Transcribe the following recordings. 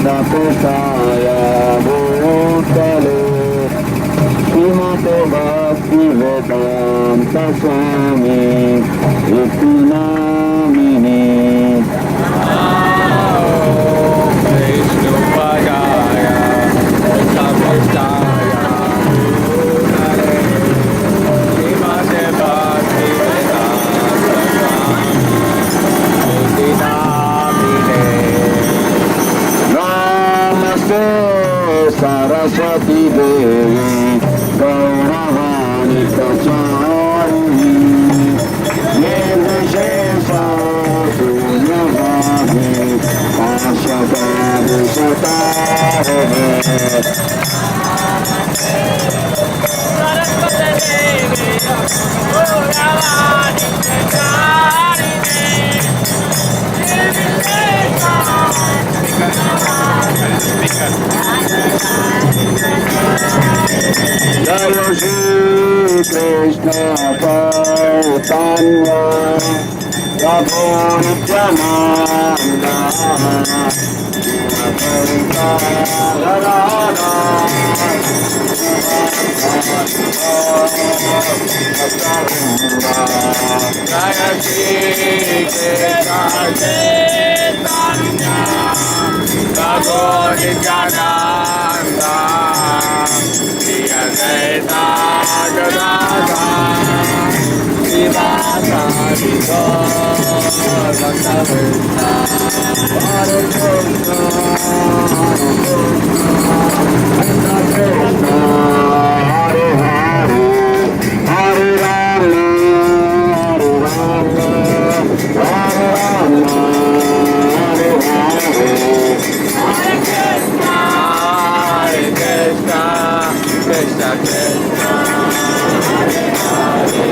कृष्णाय भूतले श्रीमते भक्तिवेदान्त स्वामी इति नामिने सरस्वती देवी गौरवाणी प्रचारिणी निर्विशेषा शून्यवादी पार्श्वदादि सतारे जय श्री कृष्ण चैतन्य प्रभु नित्यानंद जय श्री कृष्ण चैतन्य प्रभु Nityanand Jayata Gadada Sivasa Vito Bhaktavita Hare Krishna Hare Hare Hare Rama Hare Rama Hare Hare Hare Krishna Hare Krishna Krishna Krishna Hare Hare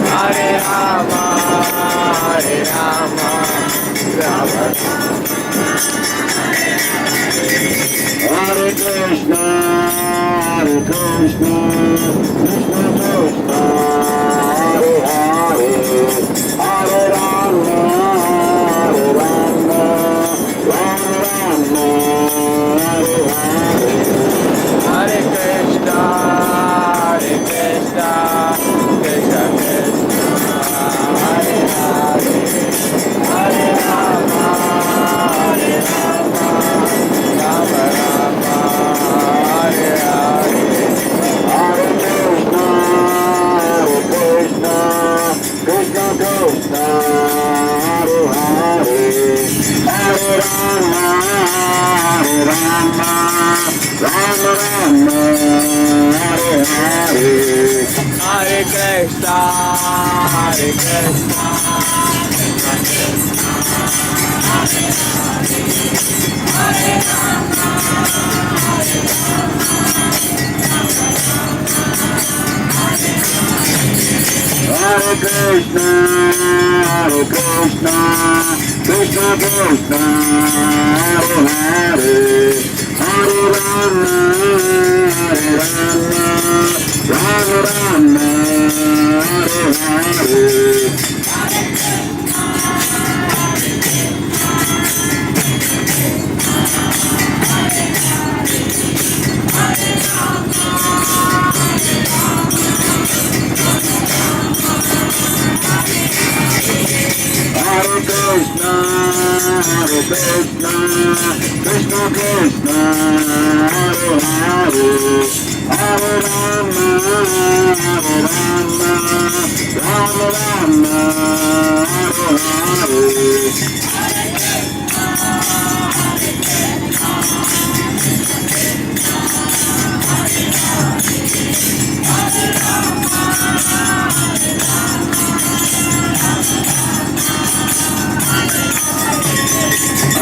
Hare Rama Hare Rama Rama Hare Krishna Hare Krishna Krishna Krishna Hare Hare Hare Rama Hare Rama Rama Rama Hare Hare Hare Krishna, Hare Krishna, Krishna Krishna, Hare Hare, Hare Rama, Hare Rama, Rama Rama, Hare Hare, Hare Krishna, Hare Krishna, Krishna Krishna, Hare Hare, Hare Rama, Hare Rama. Rama Rama Hare Hare Hare Krishna Hare Krishna Krishna Krishna Hare Hare Hare Rama Hare Rama Hare Krishna Hare Krishna Krishna Krishna Hare Hare Hare Rama, Hare Rama, Rama Rama, Hare Hare. Hare Krishna, Hare Krishna, Krishna Krishna, Hare Hare, Hare Rama, Hare Rama, Rama Rama, Hare Hare.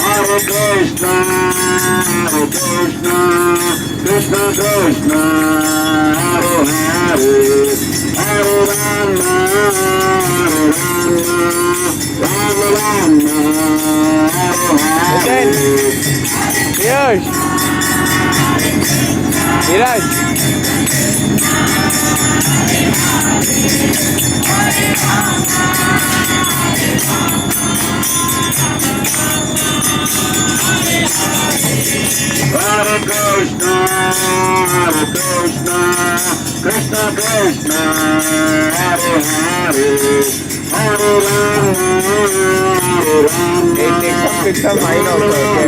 Hare Krishna, Hare Krishna, Krishna Krishna, Hare Hare, Hare Rama, Hare Rama, Rama Rama, Hare Hare. Viraj. Hare Krishna, Krishna Krishna, Hare Hare, Hare Rama, Hey, take some pics of mine also, okay?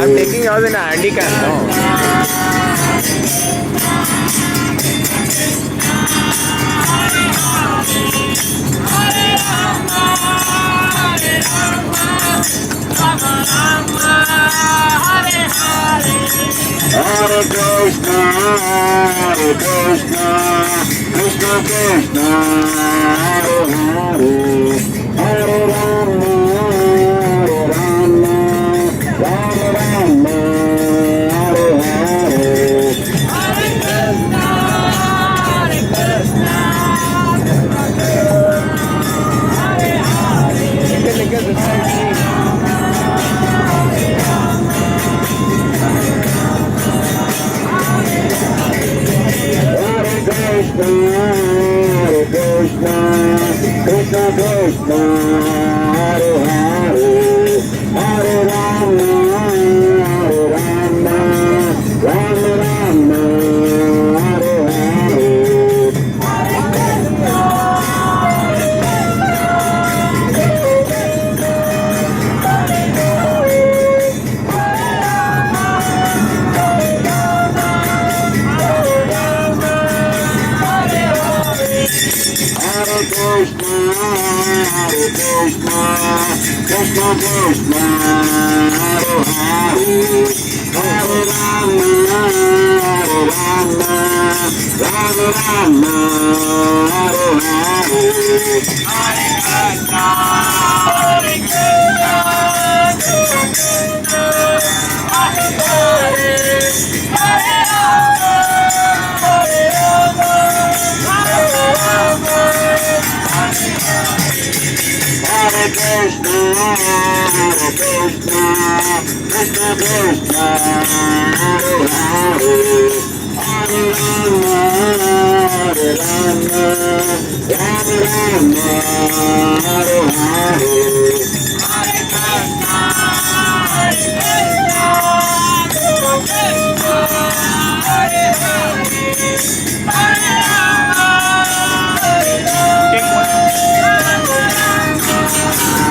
I'm taking yours in a handy cam, no? Hare Krishna, Krishna Krishna, Hare Hare, Hare Rama, Rama Rama, Hare Hare. Look at this side, please. Hare Krishna, Krishna Krishna, Hare Hare, Hare Rama, Rama Rama, Hare Hare. Hare Krishna, Krishna Krishna, Hare Hare, Hare Rama, Rama Rama, Hare Hare. Hare Krishna, Krishna Krishna, Hare Hare, Hare Rama, Rama Rama, Hare Hare.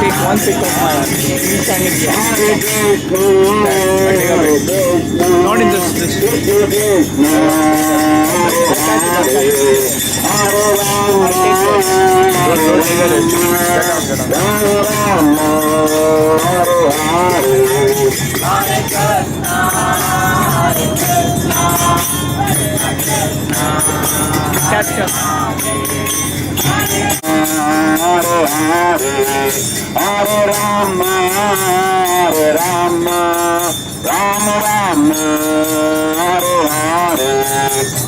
Take one pic of my you standing here. Hare Krishna, Not in this. Krishna Krishna, Hare Rama, Rama Hare Hare. Catch. Hare Hare, Hare Rama, Rama Rama, Hare Hare.